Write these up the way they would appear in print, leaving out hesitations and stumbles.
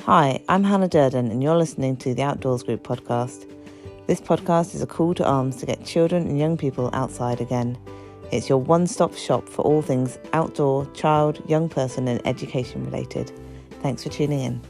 Hi, I'm Hannah Durden and you're listening to the Outdoors Group podcast. This podcast is a call to arms to get children and young people outside again. It's your one-stop shop for all things outdoor, child, young person and education related. Thanks for tuning in.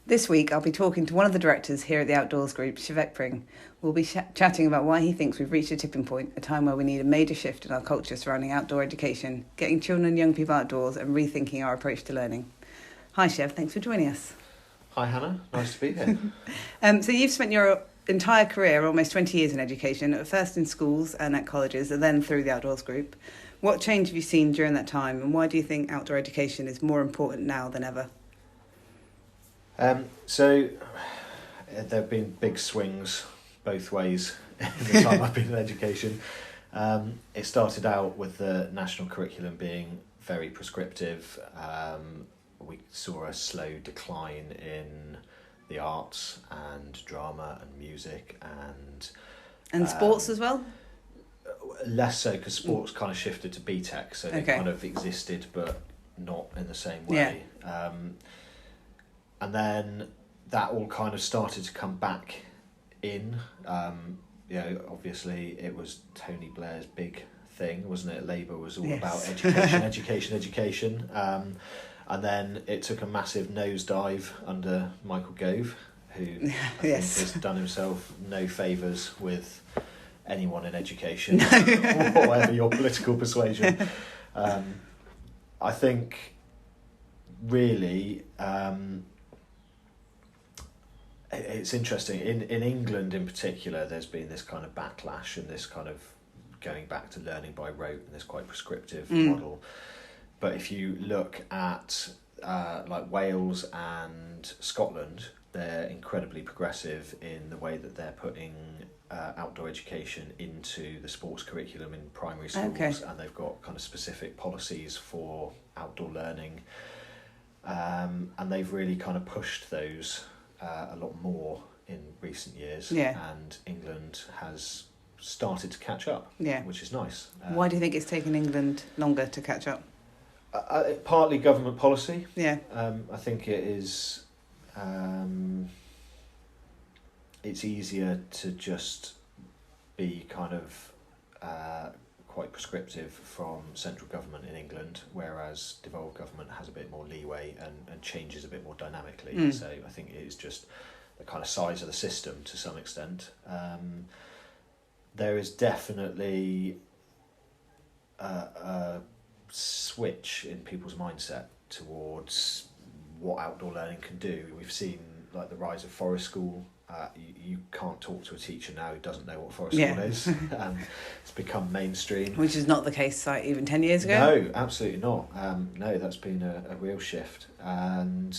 This week, I'll be talking to one of the directors here at the Outdoors Group, Shevek Pring. We'll be chatting about why he thinks we've reached a tipping point, a time where we need a major shift in our culture surrounding outdoor education, getting children and young people outdoors and rethinking our approach to learning. Hi, Shev. Thanks for joining us. Hi, Hannah. Nice to be here. So you've spent your entire career, almost 20 years in education, at first in schools and at colleges, and then through the Outdoors Group. What change have you seen during that time, and why do you think outdoor education is more important now than ever? So there have been big swings both ways in the time I've been in education. It started out with the national curriculum being very prescriptive. We saw a slow decline in the arts and drama and music And sports as well? Less so, because sports kind of shifted to BTEC, so they kind of existed but not in the same way. Yeah. And then that all kind of started to come back in. Obviously it was Tony Blair's big thing, wasn't it? Labour was all about education. And then it took a massive nosedive under Michael Gove, who I think has done himself no favours with anyone in education, whatever your political persuasion. I think really... it's interesting. In England in particular, there's been this kind of backlash and this kind of going back to learning by rote and this quite prescriptive model. But if you look at like Wales and Scotland, they're incredibly progressive in the way that they're putting outdoor education into the sports curriculum in primary schools, and they've got kind of specific policies for outdoor learning, and they've really kind of pushed those a lot more in recent years, and England has started to catch up, which is nice. Why do you think it's taken England longer to catch up? Partly government policy. I think it is. It's easier to just be kind of quite prescriptive from central government in England, whereas devolved government has a bit more leeway and changes a bit more dynamically. So I think it is just the kind of size of the system to some extent. There is definitely a switch in people's mindset towards what outdoor learning can do. We've seen like the rise of forest school. You can't talk to a teacher now who doesn't know what forest school is. It's become mainstream. Which is not the case like even 10 years ago? No, absolutely not. No, that's been a real shift. And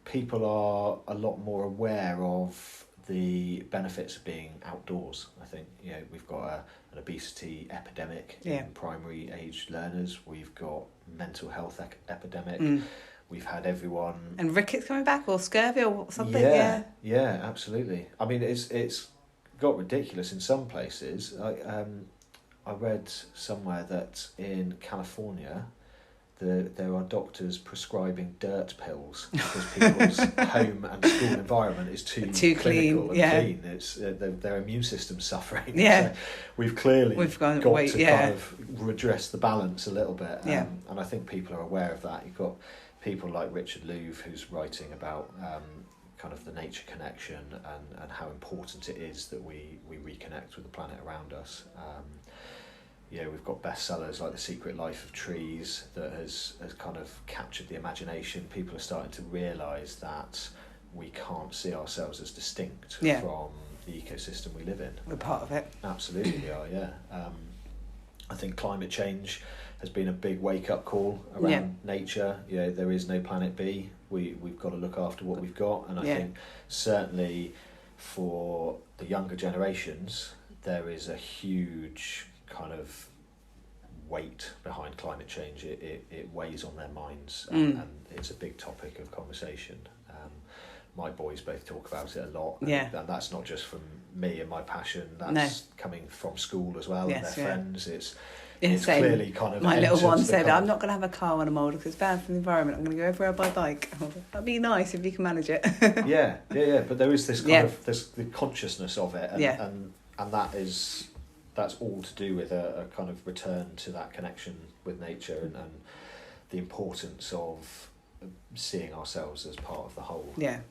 people are a lot more aware of the benefits of being outdoors. I think, we've got an obesity epidemic in primary age learners. We've got mental health epidemic. We've had everyone... And rickets coming back, or scurvy, or something, Yeah, absolutely. I mean, it's got ridiculous in some places. I read somewhere that in California, there are doctors prescribing dirt pills because people's home and school environment is too clinical and clean. It's their immune system's suffering. So we've got to kind of redress the balance a little bit. And I think people are aware of that. You've got people like Richard Louv, who's writing about kind of the nature connection and how important it is that we reconnect with the planet around us. We've got bestsellers like The Secret Life of Trees that has kind of captured the imagination. People are starting to realise that we can't see ourselves as distinct from the ecosystem we live in. We're part of it. Absolutely we are, I think climate change has been a big wake-up call around nature. There is no planet B. We've got to look after what we've got, and I think certainly for the younger generations there is a huge kind of weight behind climate change. It weighs on their minds, and it's a big topic of conversation. my boys both talk about it a lot. Yeah. And that's not just from me and my passion, that's coming from school as well, and their friends. It's clearly kind of... My little one said, I'm not going to have a car when I'm older because it's bad for the environment. I'm going to go everywhere by bike. That'd be nice if you can manage it. yeah. But there is this kind of the consciousness of it, and that's all to do with a kind of return to that connection with nature and the importance of seeing ourselves as part of the whole. Yeah.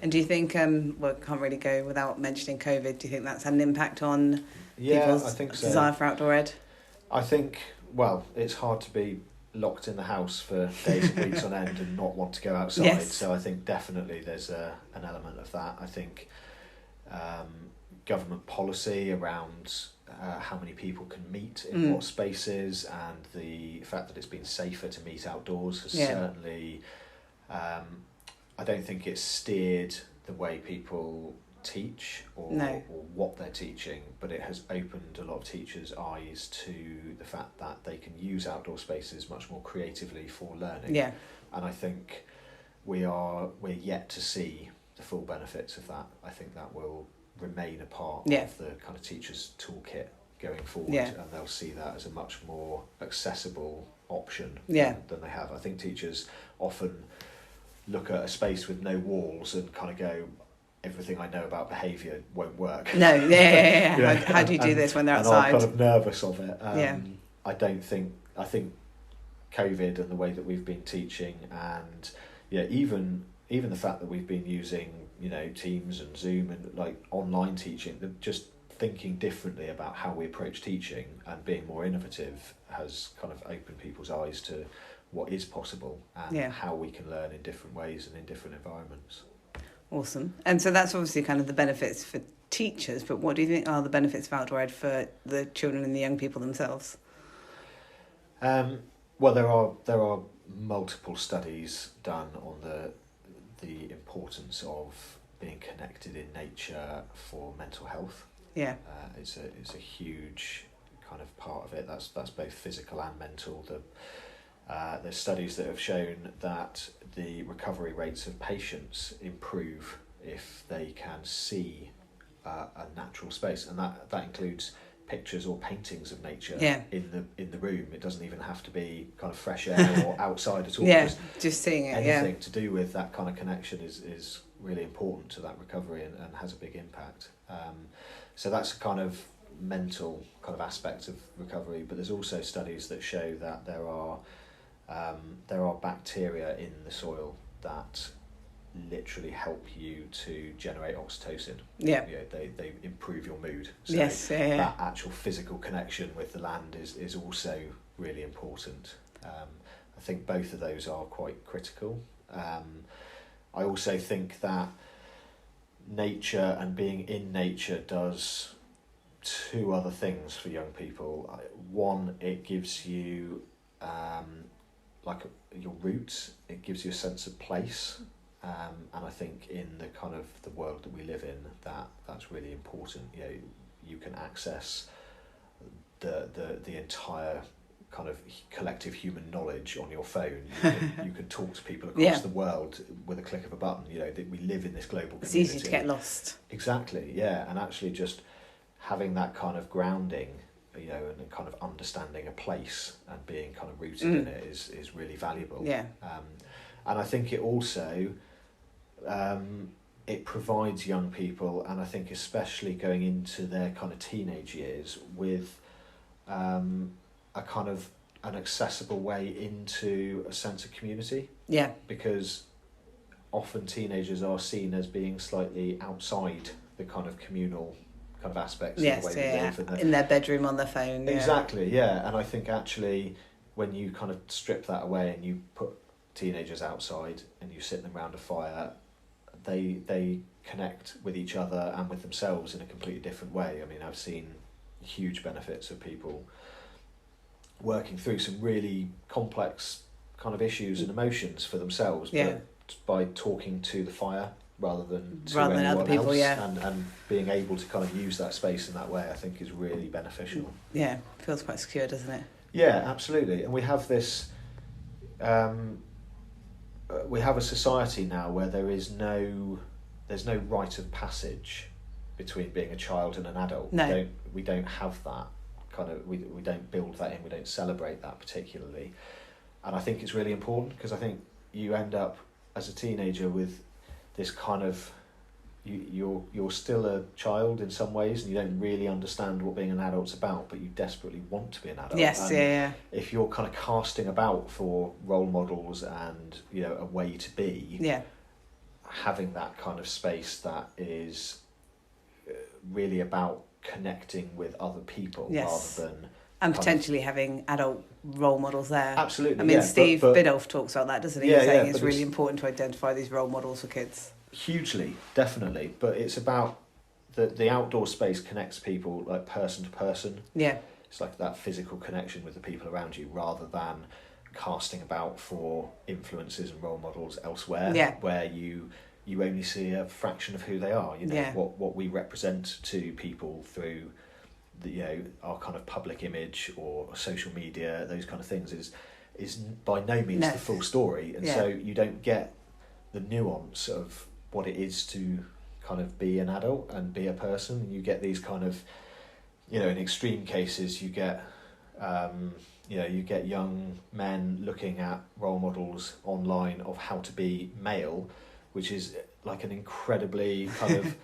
And do you think, well, can't really go without mentioning COVID, do you think that's had an impact on people's I think so. desire for outdoor ed? I think, well, it's hard to be locked in the house for days and weeks on end and not want to go outside. Yes. So I think definitely there's an element of that. I think government policy around how many people can meet in what spaces, and the fact that it's been safer to meet outdoors has certainly... I don't think it's steered the way people teach or what they're teaching, but it has opened a lot of teachers' eyes to the fact that they can use outdoor spaces much more creatively for learning. Yeah. And I think we're yet to see the full benefits of that. I think that will remain a part of the kind of teachers' toolkit going forward, and they'll see that as a much more accessible option than they have. I think teachers often look at a space with no walls and kind of go, everything I know about behaviour won't work. No, yeah. How do you do this when they're outside? And I'm kind of nervous of it. I think COVID and the way that we've been teaching, and even the fact that we've been using, Teams and Zoom and like online teaching, just thinking differently about how we approach teaching and being more innovative has kind of opened people's eyes to what is possible and how we can learn in different ways and in different environments. Awesome. And so that's obviously kind of the benefits for teachers, but what do you think are the benefits of outdoor ed for the children and the young people themselves? Well, there are multiple studies done on the importance of being connected in nature for mental health. Yeah. It's a huge kind of part of it. That's both physical and mental. There's studies that have shown that the recovery rates of patients improve if they can see a natural space, and that includes pictures or paintings of nature in the room. It doesn't even have to be kind of fresh air or outside at all. Just seeing it. Anything to do with that kind of connection is really important to that recovery and has a big impact. So that's a kind of mental kind of aspect of recovery, but there's also studies that show that there are bacteria in the soil that literally help you to generate oxytocin. They improve your mood. So that actual physical connection with the land is also really important. I think both of those are quite critical. I also think that nature and being in nature does two other things for young people. One, it gives you your roots. It gives you a sense of place, and I think in the kind of the world that we live in, that's really important. You can access the entire kind of collective human knowledge on your phone. You can talk to people across the world with a click of a button. That we live in this global community. It's easy to get lost. Exactly, and actually just having that kind of grounding, and kind of understanding a place and being kind of rooted in it is really valuable. And I think it also it provides young people, and I think especially going into their kind of teenage years, with a kind of an accessible way into a sense of community. Because often teenagers are seen as being slightly outside the kind of communal kind of aspects of the way they live. In their bedroom on their phone. Exactly, and I think actually when you kind of strip that away and you put teenagers outside and you sit them around a fire, they connect with each other and with themselves in a completely different way. I mean, I've seen huge benefits of people working through some really complex kind of issues and emotions for themselves, but by talking to the fire rather than other people, else, and being able to kind of use that space in that way, I think is really beneficial. Feels quite secure, doesn't it? Yeah, absolutely. And we have this we have a society now where there's no rite of passage between being a child and an adult. No. We don't have that kind of, we don't build that in, we don't celebrate that particularly. And I think it's really important, because I think you end up as a teenager with this kind of, you're still a child in some ways, and you don't really understand what being an adult's about, but you desperately want to be an adult. Yes, and yeah. if you're kind of casting about for role models and, you know, a way to be, having that kind of space that is really about connecting with other people, rather than... And potentially having adult role models there. Absolutely, I mean, Steve Biddulph talks about that, doesn't he? Yeah, saying it's really important to identify these role models for kids. Hugely, definitely. But it's about the outdoor space connects people, like, person to person. Yeah. It's like that physical connection with the people around you, rather than casting about for influences and role models elsewhere, where you only see a fraction of who they are. You know, what we represent to people through the, you know, our kind of public image or social media, those kind of things is by no means the full story, and so you don't get the nuance of what it is to kind of be an adult and be a person. You get these kind of, you know, in extreme cases, you get you get young men looking at role models online of how to be male, which is like an incredibly kind of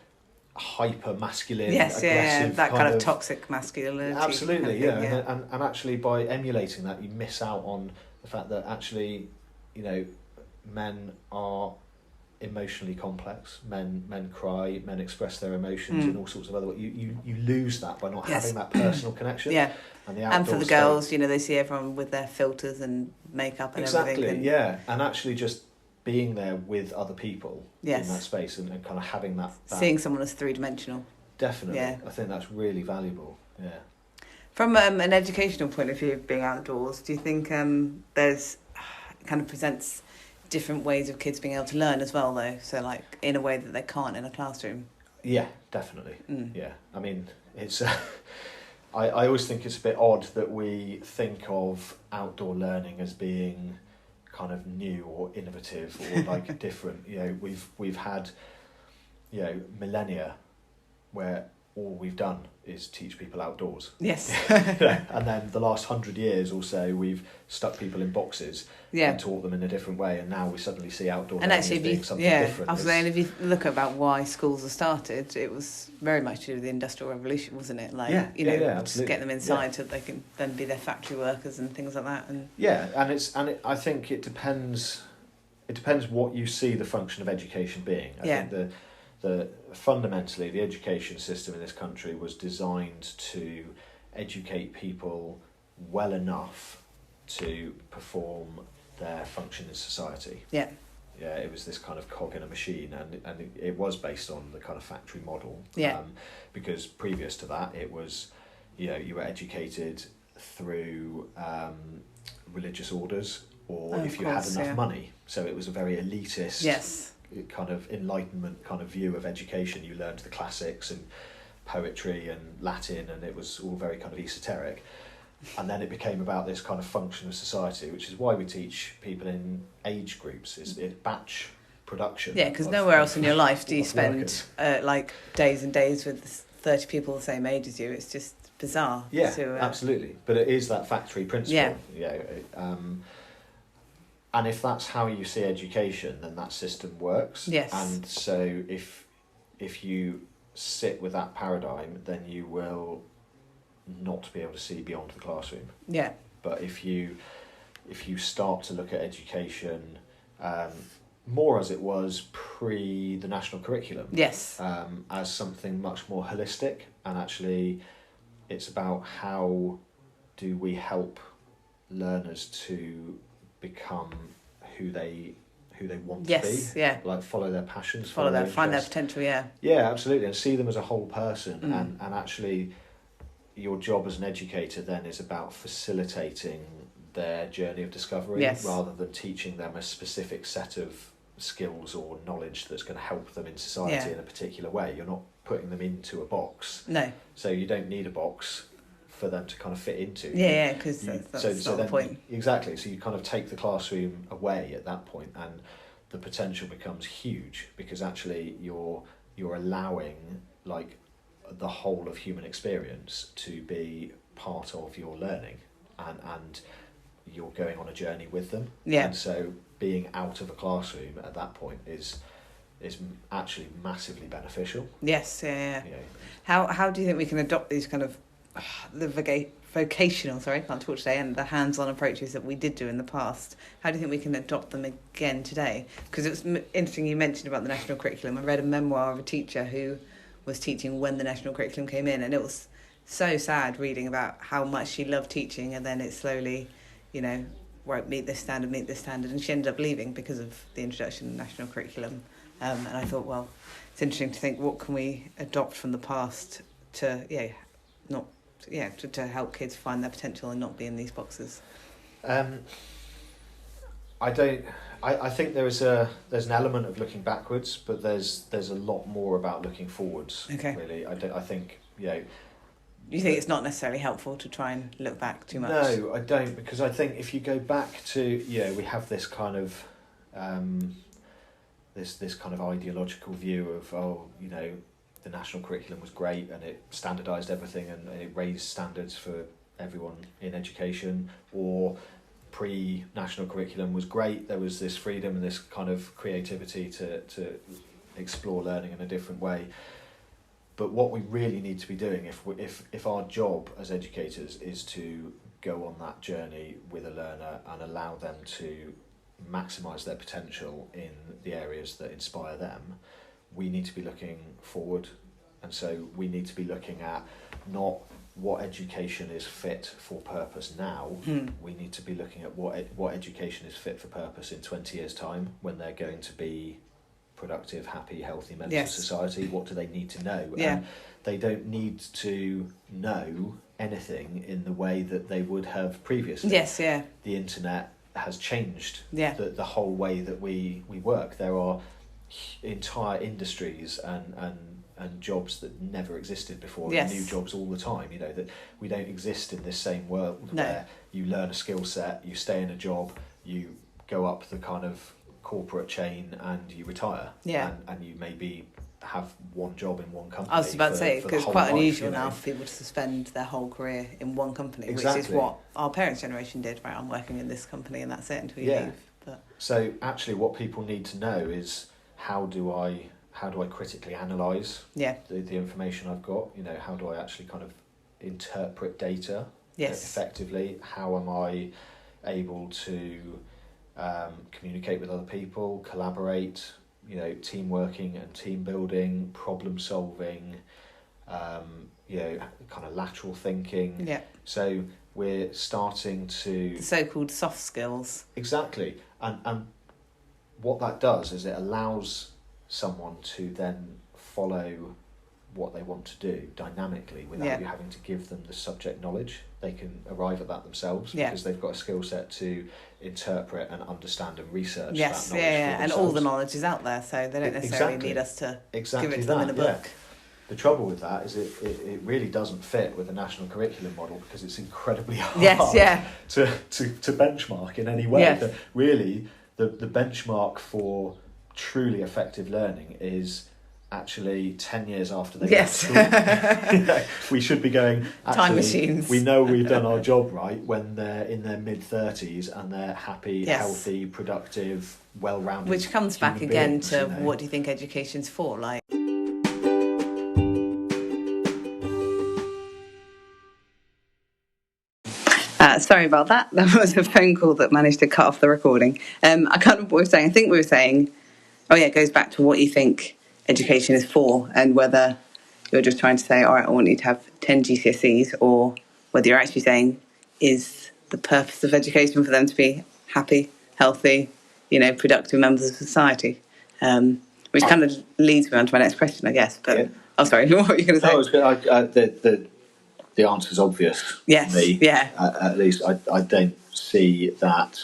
hyper masculine, aggressive, that kind of toxic masculinity. Absolutely, and actually by emulating that, you miss out on the fact that actually, you know, men are emotionally complex. Men cry. Men express their emotions in all sorts of other ways. You lose that by not having that personal connection. Yeah, and for the girls, you know, they see everyone with their filters and makeup and everything. Exactly. And actually just being there with other people in that space and kind of having that seeing someone as three-dimensional. Definitely, I think that's really valuable. Yeah. From an educational point of view, being outdoors, do you think there's kind of presents different ways of kids being able to learn as well, though? So, like, in a way that they can't in a classroom. Yeah, definitely. Yeah, I mean, it's. I always think it's a bit odd that we think of outdoor learning as being kind of new or innovative or like different. You know, we've had, you know, millennia where all we've done is teach people outdoors. Yes. And then the last 100 years or so, we've stuck people in boxes and taught them in a different way, and now we suddenly see outdoor learning as being something different. I was saying, if you look about why schools are started, it was very much to do with the Industrial Revolution, wasn't it? Like, just get them inside so that they can then be their factory workers and things like that. And I think it depends. It depends what you see the function of education being. I think fundamentally the education system in this country was designed to educate people well enough to perform their function in society. Yeah, it was this kind of cog in a machine, and it was based on the kind of factory model. Because previous to that, it was, you know, you were educated through religious orders, or if you had enough money. So it was a very elitist kind of Enlightenment kind of view of education. You learned the classics and poetry and Latin, and it was all very kind of esoteric. And then it became about this kind of function of society, which is why we teach people in age groups. It's batch production. Yeah, because nowhere else in your life do you spend like days and days with 30 people the same age as you. It's just bizarre. Yeah, absolutely. But it is that factory principle. And if that's how you see education, then that system works. Yes. And so if you sit with that paradigm, then you will not be able to see beyond the classroom. Yeah. But if you start to look at education more as it was pre the national curriculum, as something much more holistic, and actually it's about how do we help learners to become who they want to be. Like follow their passions, find their potential. Yeah, absolutely, and see them as a whole person. And actually your job as an educator then is about facilitating their journey of discovery, rather than teaching them a specific set of skills or knowledge that's going to help them in society in a particular way. You're not putting them into a box. No. So you don't need a box for them to kind of fit into. Yeah, because that's not the point. Exactly. So you kind of take the classroom away at that point, and the potential becomes huge, because actually you're allowing like the whole of human experience to be part of your learning, and you're going on a journey with them. Yeah. And so being out of a classroom at that point is actually massively beneficial. Yes, yeah. You know, How do you think we can adopt these kind of the vocational, can't talk today, and the hands-on approaches that we did do in the past? How do you think we can adopt them again today? Because it was interesting you mentioned about the national curriculum. I read a memoir of a teacher who was teaching when the national curriculum came in, and it was so sad reading about how much she loved teaching, and then it slowly, right, meet this standard, and she ended up leaving because of the introduction of the national curriculum. And I thought, well, it's interesting to think, what can we adopt from the past to help kids find their potential and not be in these boxes. I think there's an element of looking backwards, but there's a lot more about looking forwards. Okay. Really, I think. You think it's not necessarily helpful to try and look back too much? No, I don't, because I think if you go back to we have this kind of this kind of ideological view of the national curriculum was great and it standardised everything and it raised standards for everyone in education, or pre-national curriculum was great, there was this freedom and this kind of creativity to explore learning in a different way. But what we really need to be doing, if our job as educators is to go on that journey with a learner and allow them to maximise their potential in the areas that inspire them, we need to be looking forward. And so we need to be looking at not what education is fit for purpose now. We need to be looking at what education is fit for purpose in 20 years' time, when they're going to be productive, happy, healthy members of society. What do they need to know? Yeah. And they don't need to know anything in the way that they would have previously. Yes, yeah. The internet has changed the whole way that we work. There are entire industries and jobs that never existed before, and new jobs all the time, that we don't exist in this same world where you learn a skill set, you stay in a job, you go up the kind of corporate chain and you retire, and you maybe have one job in one company. I was about to say, because it's quite unusual now for people to spend their whole career in one company, which is what our parents' generation did, right? I'm working in this company and that's it until you leave. But so actually what people need to know is, how do I critically analyse the information I've got? How do I actually kind of interpret data effectively? How am I able to communicate with other people, collaborate, team working and team building, problem solving, kind of lateral thinking. Yeah. So we're starting to... the so-called soft skills. Exactly. And what that does is it allows someone to then follow what they want to do dynamically without you having to give them the subject knowledge. They can arrive at that themselves because they've got a skill set to interpret and understand and research that knowledge for and themselves. all the knowledge is out there, so they don't necessarily need us to give it to them in a book. The trouble with that is it really doesn't fit with the national curriculum model, because it's incredibly hard to benchmark in any way. Really, the benchmark for truly effective learning is actually 10 years after they left school. We should be going, time machines. We know we've done our job right when they're in their mid-30s and they're happy, healthy, productive, well-rounded. Which comes back again to what do you think education's for? Like, sorry about that. That was a phone call that managed to cut off the recording. I can't remember what we were saying. I think we were saying, it goes back to what you think education is for, and whether you're just trying to say, all right, I want you to have 10 GCSEs, or whether you're actually saying, is the purpose of education for them to be happy, healthy, productive members of society? Which kind of leads me on to my next question, I guess. But sorry, what were you going to say? The answer is obvious. Yes. To me. Yeah. At least I don't see that.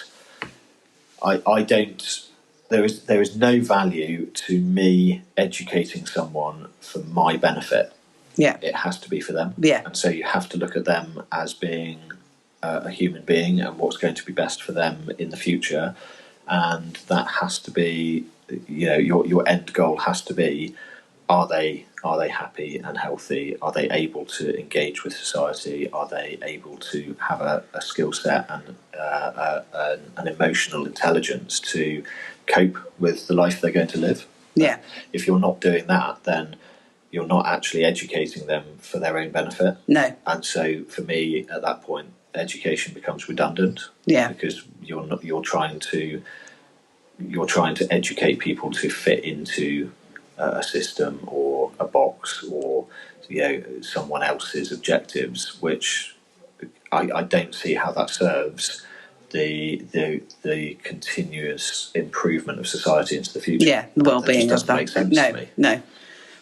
I don't. There is no value to me educating someone for my benefit. Yeah. it has to be for them. Yeah. And so you have to look at them as being a human being and what's going to be best for them in the future. And that has to be, your end goal has to be, are they happy and healthy? Are they able to engage with society? Are they able to have a skill set and an emotional intelligence to cope with the life they're going to live? Yeah. If you're not doing that, then you're not actually educating them for their own benefit. No. And so for me, at that point, education becomes redundant. Yeah. Because you're trying to educate people to fit into a system or a box or someone else's objectives, which I don't see how that serves the continuous improvement of society into the future. Yeah, the well-being doesn't of that. make sense to me. No.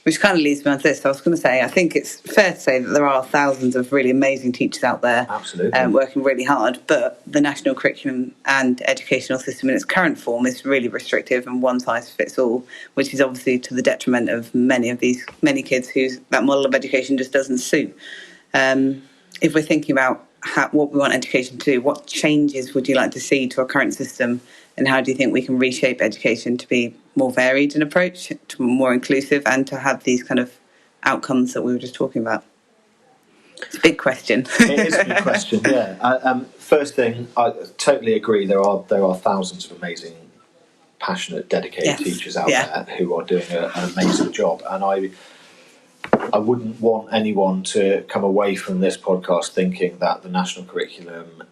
Which kind of leads me on to this. I was going to say, I think it's fair to say that there are thousands of really amazing teachers out there, absolutely, working really hard, but the national curriculum and educational system in its current form is really restrictive and one size fits all, which is obviously to the detriment of many kids whose that model of education just doesn't suit. If we're thinking about what we want education to do, what changes would you like to see to our current system, and how do you think we can reshape education to be more varied in approach, to be more inclusive, and to have these kind of outcomes that we were just talking about? It's a big question. It is a big question, yeah. First thing, I totally agree. There are thousands of amazing, passionate, dedicated teachers out there who are doing an amazing job, and I wouldn't want anyone to come away from this podcast thinking that the national curriculum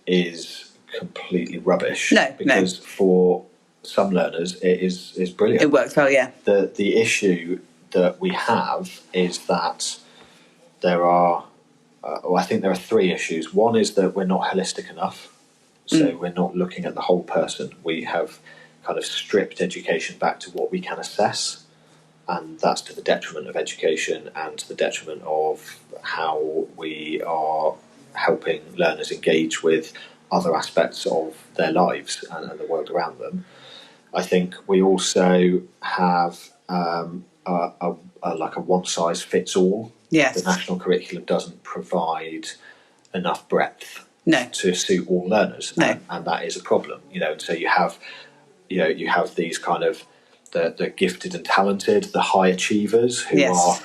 is completely rubbish. No, because for some learners it is brilliant. It works well, yeah. The issue that we have is that there are I think there are three issues. One is that we're not holistic enough, so we're not looking at the whole person. We have kind of stripped education back to what we can assess, and that's to the detriment of education and to the detriment of how we are helping learners engage with other aspects of their lives and the world around them. I think we also have like a one-size-fits-all. Yes. The national curriculum doesn't provide enough breadth to suit all learners, and that is a problem. And so you have these kind of the gifted and talented, the high achievers who are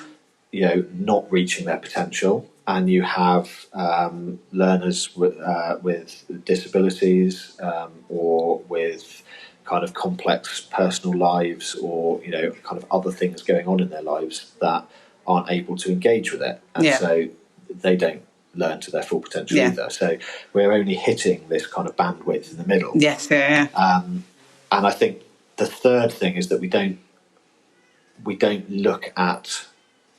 not reaching their potential, and you have learners with disabilities or with kind of complex personal lives, or kind of other things going on in their lives that aren't able to engage with it, and so they don't learn to their full potential either. So we're only hitting this kind of bandwidth in the middle. Yes, and I think the third thing is that we don't look at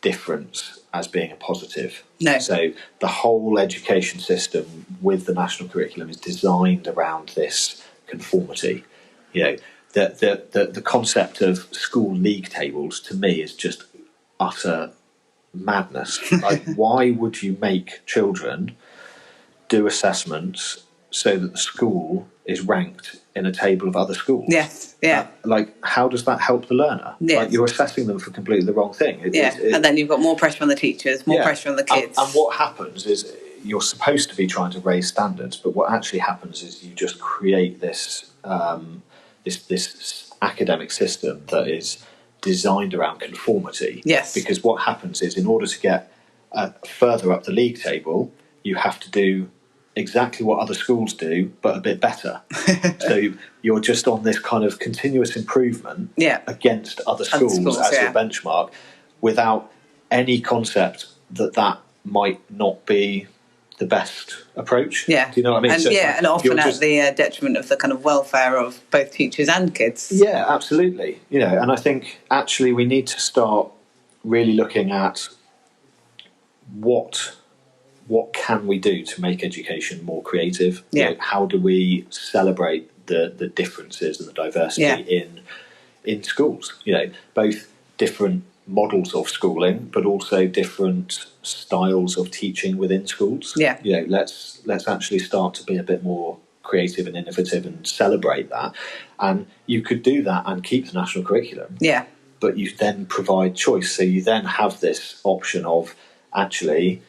difference as being a positive. No. So the whole education system with the national curriculum is designed around this conformity. The concept of school league tables to me is just utter madness. Like, why would you make children do assessments so that the school is ranked in a table of other schools? Yes, yeah. How does that help the learner? Yes. Like, you're assessing them for completely the wrong thing. And then you've got more pressure on the teachers, more pressure on the kids. And what happens is you're supposed to be trying to raise standards, but what actually happens is you just create this this academic system that is designed around conformity. Yes. Because what happens is, in order to get further up the league table, you have to do exactly what other schools do, but a bit better. So you're just on this kind of continuous improvement against other schools as your benchmark, without any concept that might not be the best approach. Yeah. Do you know what I mean? And, and often at the detriment of the kind of welfare of both teachers and kids. Yeah, absolutely. And I think actually we need to start really looking at what can we do to make education more creative? Yeah. How do we celebrate the differences and the diversity in schools? Both different models of schooling, but also different styles of teaching within schools. Yeah. Let's actually start to be a bit more creative and innovative and celebrate that. And you could do that and keep the national curriculum. Yeah. but you then provide choice. So you then have this option of actually,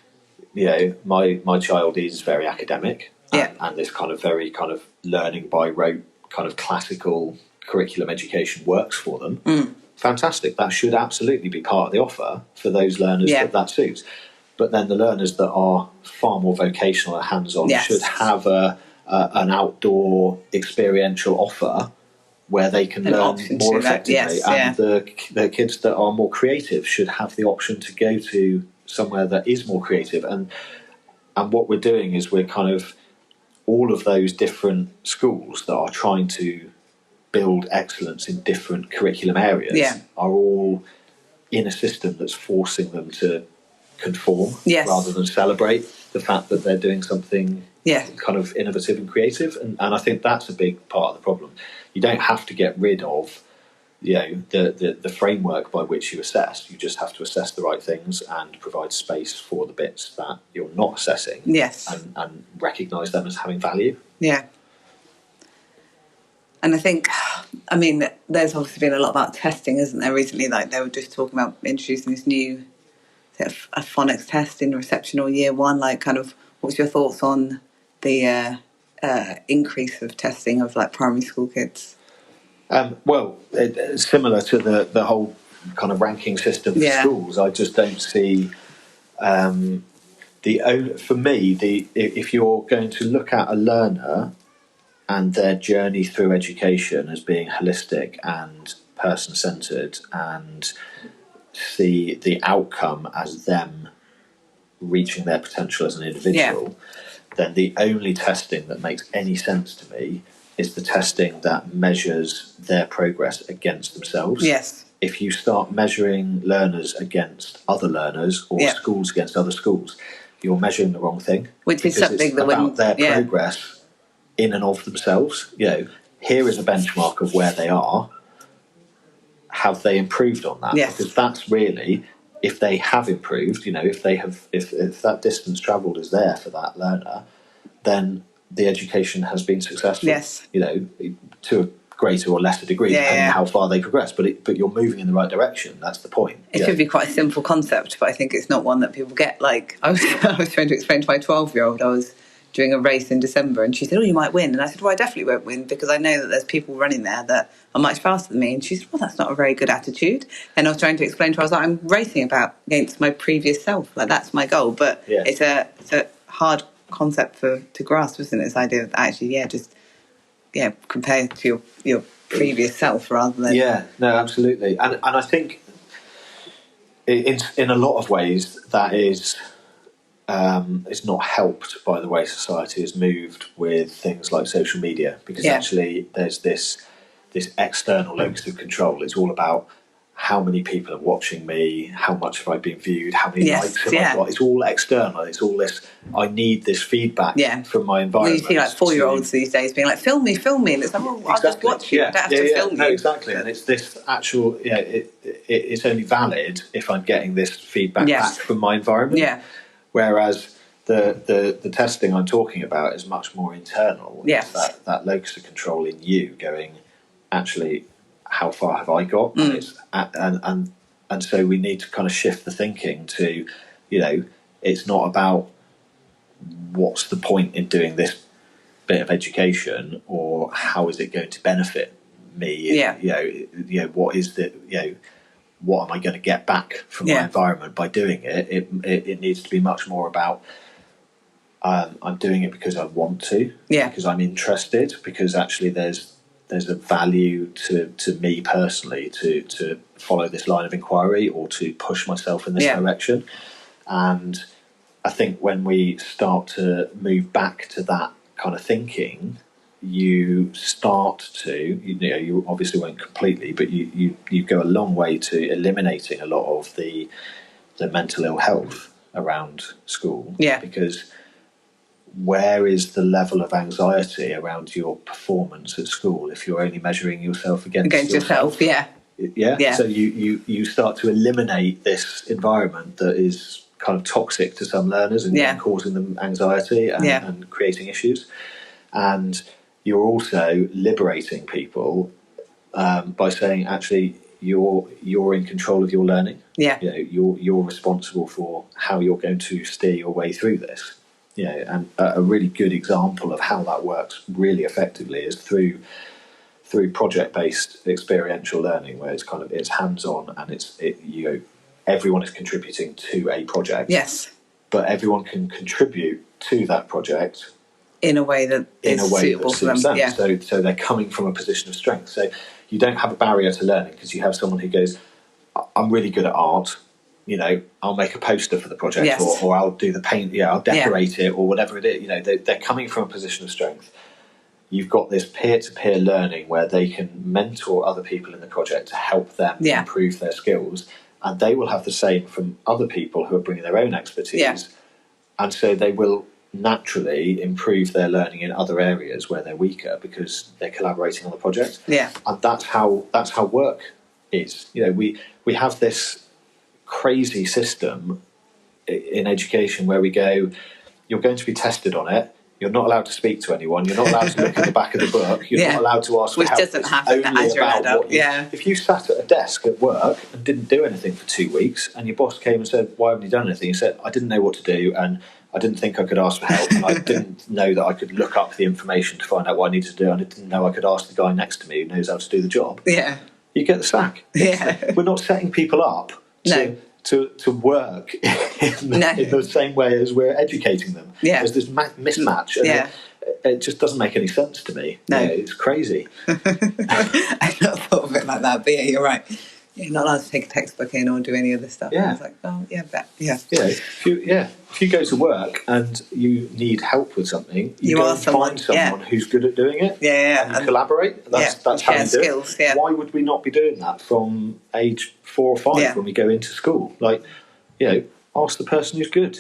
my child is very academic, and this kind of very kind of learning by rote kind of classical curriculum education works for them. Fantastic. That should absolutely be part of the offer for those learners that suits. But then the learners that are far more vocational and hands-on should have an outdoor experiential offer where they can learn more effectively. The kids that are more creative should have the option to go to somewhere that is more creative. And what we're doing is we're kind of all of those different schools that are trying to build excellence in different curriculum areas are all in a system that's forcing them to conform rather than celebrate the fact that they're doing something kind of innovative and creative. And I think that's a big part of the problem. You don't have to get rid of the framework by which you assess. You just have to assess the right things and provide space for the bits that you're not assessing and recognise them as having value. Yeah. And I think, I mean, there's obviously been a lot about testing, isn't there, recently? Like they were just talking about introducing this new a phonics test in reception or year one. Like, kind of, what's your thoughts on the increase of testing of like primary school kids? Similar to the whole kind of ranking system for schools, I just don't see for me, if you're going to look at a learner and their journey through education as being holistic and person-centred and see the outcome as them reaching their potential as an individual, then the only testing that makes any sense to me is the testing that measures their progress against themselves. Yes. If you start measuring learners against other learners or schools against other schools, you're measuring the wrong thing. Which is something that about their progress in and of themselves. Here is a benchmark of where they are. Have they improved on that? Yes. Because that's really, if they have improved, if that distance travelled is there for that learner, then the education has been successful. Yes. To a greater or lesser degree, depending on how far they progress. But you're moving in the right direction. That's the point. It should be quite a simple concept, but I think it's not one that people get. Like I was trying to explain to my 12-year-old, I was doing a race in December, and she said, "Oh, you might win." And I said, "Well, I definitely won't win because I know that there's people running there that are much faster than me." And she said, "Well, that's not a very good attitude." And I was trying to explain to her, I was like, "I'm racing against my previous self. Like that's my goal." But it's a hard concept to grasp, isn't it? This idea of actually, compare to your previous self rather than absolutely. And I think in a lot of ways that is. It's not helped by the way society has moved with things like social media, because actually there's this external locus of control. It's all about how many people are watching me, how much have I been viewed, how many likes have I got. It's all external. It's all this, I need this feedback from my environment. Well, you see like 4-year-olds these days being like, film me, and it's like, well, I'll just watch you, I don't have to film you. No, exactly. And it's this actual, it's only valid if I'm getting this feedback back from my environment. Yeah. Whereas the testing I'm talking about is much more internal. Yes. It's that locus of control in you going, actually, how far have I got? And so we need to kind of shift the thinking to, it's not about what's the point in doing this bit of education or how is it going to benefit me? What is what am I going to get back from my environment by doing it? It needs to be much more about I'm doing it because I want to, because I'm interested, because actually there's a value to me personally to follow this line of inquiry or to push myself in this direction. And I think when we start to move back to that kind of thinking, you start to, you obviously won't completely, but you go a long way to eliminating a lot of the mental ill health around school. Because where is the level of anxiety around your performance at school if you're only measuring yourself against yourself? So you start to eliminate this environment that is kind of toxic to some learners and causing them anxiety and creating issues. And you're also liberating people by saying, actually, you're in control of your learning. Yeah. You're responsible for how you're going to steer your way through this. And a really good example of how that works really effectively is through project-based experiential learning, where it's hands-on and everyone is contributing to a project. Yes. But everyone can contribute to that project in a way that is suitable for them. Yeah. So they're coming from a position of strength. So you don't have a barrier to learning because you have someone who goes, I'm really good at art. I'll make a poster for the project, yes. or I'll do the paint. Yeah, I'll decorate it, or whatever it is. They're coming from a position of strength. You've got this peer-to-peer learning where they can mentor other people in the project to help them improve their skills, and they will have the same from other people who are bringing their own expertise, and so they will naturally improve their learning in other areas where they're weaker because they're collaborating on the project. Yeah, and that's how work is. We have this crazy system in education where we go, you're going to be tested on it. You're not allowed to speak to anyone. You're not allowed to look at the back of the book. You're not allowed to ask for help. Which doesn't happen as you're an adult. If you sat at a desk at work and didn't do anything for 2 weeks, and your boss came and said, "Why haven't you done anything?" You said, "I didn't know what to do, and I didn't think I could ask for help, and I didn't know that I could look up the information to find out what I needed to do, and I didn't know I could ask the guy next to me who knows how to do the job." Yeah, you get the sack. We're not setting people up to work in the same way as we're educating them. Yeah. There's this mismatch. And it just doesn't make any sense to me. No. It's crazy. I've not thought of it like that, but you're right. You're not allowed to take a textbook in or do any other stuff. Yeah. I was like, oh, yeah, If you go to work and you need help with something, you go and find someone who's good at doing it. Yeah. And you collaborate. That's how you do skills, it. Why would we not be doing that from age 4 or 5 when we go into school? Ask the person who's good.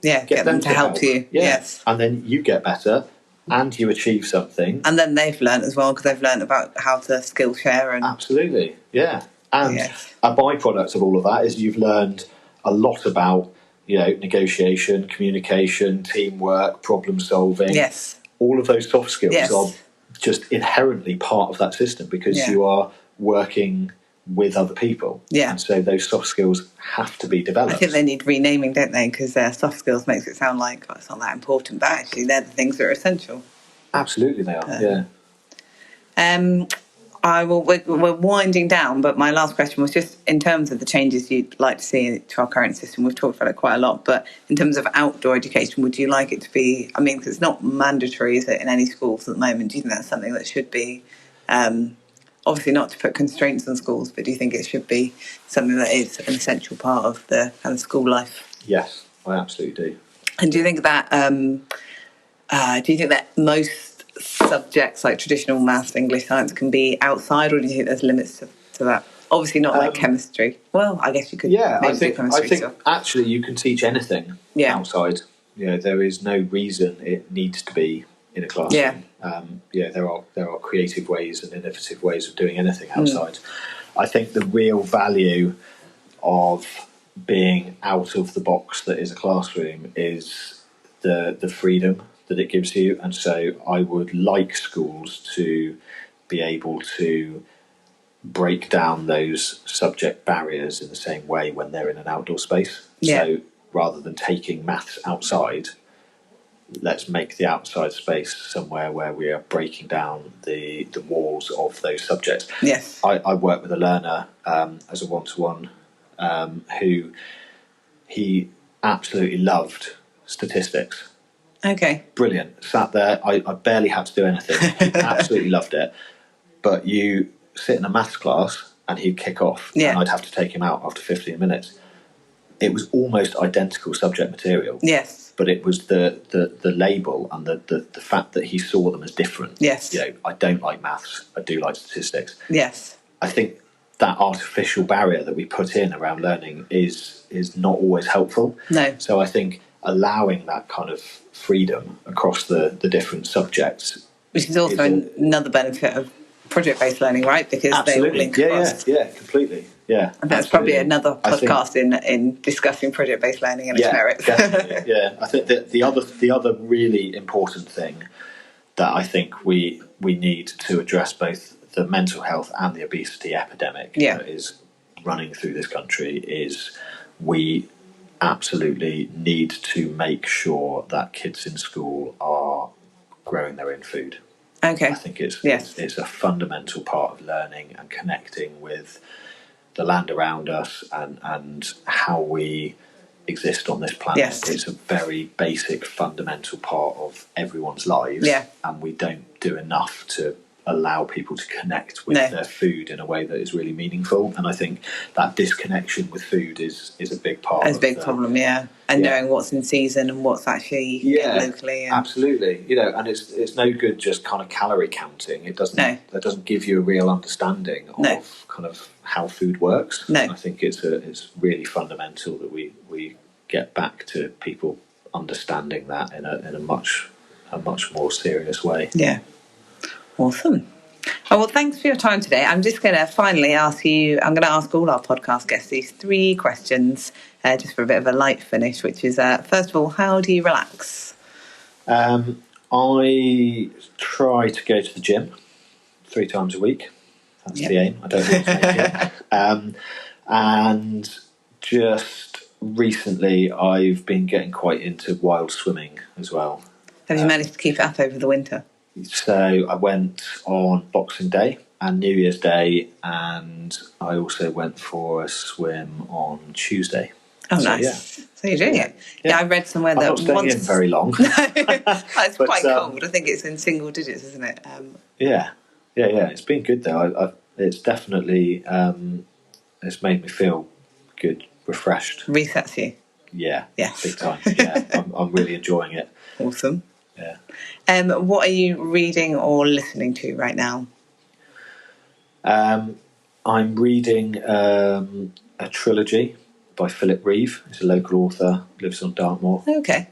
Yeah, get them to help you. Yeah. Yes. And then you get better and you achieve something. And then they've learned as well because they've learned about how to skill share. Absolutely, yeah. And a byproduct of all of that is you've learned a lot about, negotiation, communication, teamwork, problem solving. Yes. All of those soft skills are just inherently part of that system because you are working with other people. Yeah. And so those soft skills have to be developed. I think they need renaming, don't they? Because soft skills makes it sound like it's not that important, but actually they're the things that are essential. Absolutely they are, We're winding down, but my last question was just in terms of the changes you'd like to see to our current system. We've talked about it quite a lot, but in terms of outdoor education, would you like it to be, because it's not mandatory, is it, in any schools at the moment? Do you think that's something that should be, obviously not to put constraints on schools, but do you think it should be something that is an essential part of the kind of school life? Yes, I absolutely do. And do you think that most subjects like traditional maths, English, science can be outside, or do you think there's limits to that? Obviously not like chemistry. Well, I guess you could. Yeah, I think actually you can teach anything outside. There is no reason it needs to be in a classroom. There are creative ways and innovative ways of doing anything outside. I think the real value of being out of the box that is a classroom is the freedom that it gives you. And so I would like schools to be able to break down those subject barriers in the same way when they're in an outdoor space. So rather than taking maths outside, let's make the outside space somewhere where we are breaking down the walls of those subjects. Yes. I work with a learner as a one-to-one who he absolutely loved statistics. Okay. Brilliant. Sat there, I barely had to do anything. He absolutely loved it. But you sit in a maths class and he'd kick off and I'd have to take him out after 15 minutes. It was almost identical subject material. Yes. But it was the label and the fact that he saw them as different. Yes. I don't like maths, I do like statistics. Yes. I think that artificial barrier that we put in around learning is not always helpful. No. So I think allowing that kind of freedom across the different subjects, which is also another benefit of project-based learning, right? Because they all link across. Yeah, completely. Yeah, and that's probably another podcast in discussing project-based learning and its merits. Definitely, I think that the other really important thing that I think we need to address both the mental health and the obesity epidemic that is running through this country is we absolutely need to make sure that kids in school are growing their own food. Okay. I think it's a fundamental part of learning and connecting with the land around us and how we exist on this planet. Yes. It's a very basic, fundamental part of everyone's lives, and we don't do enough to allow people to connect with their food in a way that is really meaningful. And I think that disconnection with food is a big part. It's a big problem, and knowing what's in season and what's actually locally. And... Absolutely, and it's no good just kind of calorie counting. It doesn't. That doesn't give you a real understanding of kind of how food works. I think it's really fundamental that we get back to people understanding that in a much more serious way. Yeah. Awesome. Oh, well, thanks for your time today. I'm just going to finally ask you, I'm going to ask all our podcast guests these 3 questions, just for a bit of a light finish, which is, first of all, how do you relax? I try to go to the gym 3 times a week. That's the aim. I don't always make it. And just recently, I've been getting quite into wild swimming as well. Have you managed to keep it up over the winter? So I went on Boxing Day and New Year's Day, and I also went for a swim on Tuesday. Oh, nice. Yeah. So you're doing it. Yeah, I read somewhere that... I'm not staying in very long. It's quite cold. I think it's in single digits, isn't it? Yeah. It's been good, though. It's definitely... it's made me feel good, refreshed. Resets you? Yeah. Yes. Big time. Yeah, I'm really enjoying it. Awesome. Yeah. What are you reading or listening to right now? I'm reading a trilogy by Philip Reeve. He's a local author, lives on Dartmoor. Okay.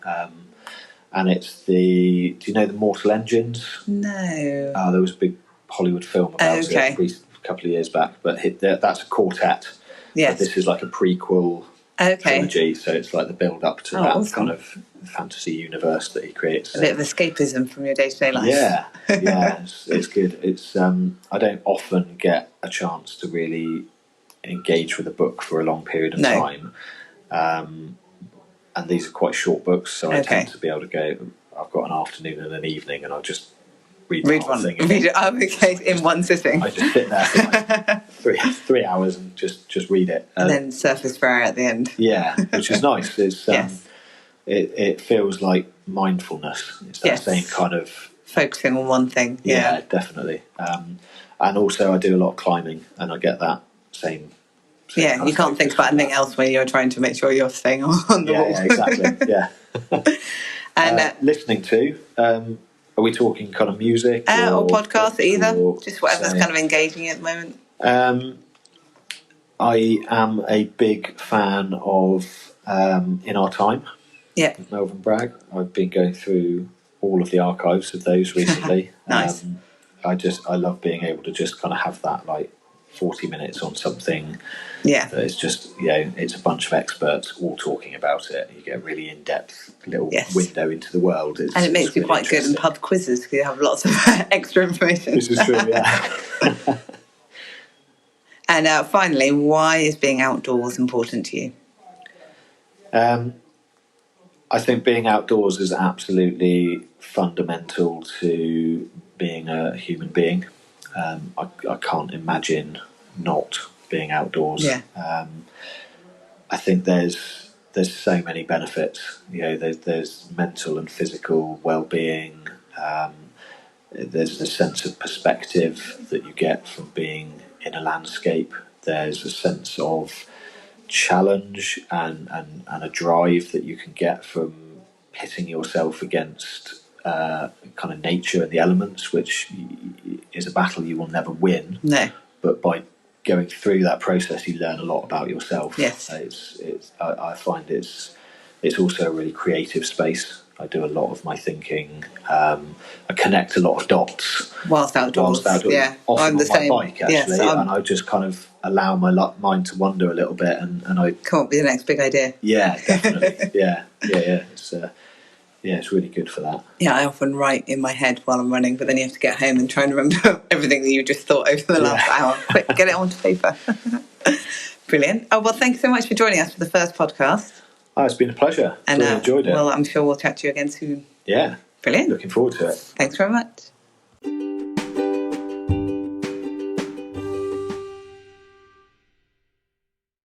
And it's do you know The Mortal Engines? No. There was a big Hollywood film about it a couple of years back, but that's a quartet. Yes. But this is like a prequel trilogy, so it's like the build up to that kind of fantasy universe that he creates. A bit of escapism from your day-to-day life. Yeah, it's good. It's I don't often get a chance to really engage with a book for a long period of time, and these are quite short books, so I tend to be able to go. I've got an afternoon and an evening, and I'll just read one thing. In one sitting. I just sit there for like 3 hours and just read it, and then surface prayer at the end. Yeah, which is nice. It's it feels like mindfulness. It's that same kind of focusing on one thing. Yeah, definitely. And also, I do a lot of climbing, and I get that same. Yeah, you can't think about anything else when you're trying to make sure you're staying on the wall. Yeah, exactly. Yeah. And listening to. Are we talking kind of music or podcasts either? Just whatever's kind of engaging at the moment. I am a big fan of In Our Time. Yeah. With Melvyn Bragg. I've been going through all of the archives of those recently. Nice. I love being able to just kind of have that like 40 minutes on something. Yeah. That it's just, it's a bunch of experts all talking about it. You get a really in-depth little window into the world. And it makes you really quite good in pub quizzes because you have lots of extra information. This is true, yeah. And finally, why is being outdoors important to you? I think being outdoors is absolutely fundamental to being a human being. I can't imagine not being outdoors. Yeah. I think there's so many benefits. There's mental and physical well-being. There's the sense of perspective that you get from being in a landscape. There's a sense of challenge and a drive that you can get from pitting yourself against kind of nature and the elements, which is a battle you will never win. No. But by going through that process, you learn a lot about yourself. Yes. I find it's also a really creative space. I do a lot of my thinking. I connect a lot of dots whilst outdoors. Yeah, often I'm the on my same. bike actually, and I just kind of allow my mind to wander a little bit, and I come up with the next big idea. Yeah, definitely. yeah. It's it's really good for that. Yeah, I often write in my head while I'm running, but then you have to get home and try and remember everything that you just thought over the last hour. Quick, get it onto paper. Brilliant. Oh, well, thanks so much for joining us for the first podcast. Oh, it's been a pleasure. And really enjoyed it. Well, I'm sure we'll chat to you again soon. Yeah. Brilliant. Looking forward to it. Thanks very much.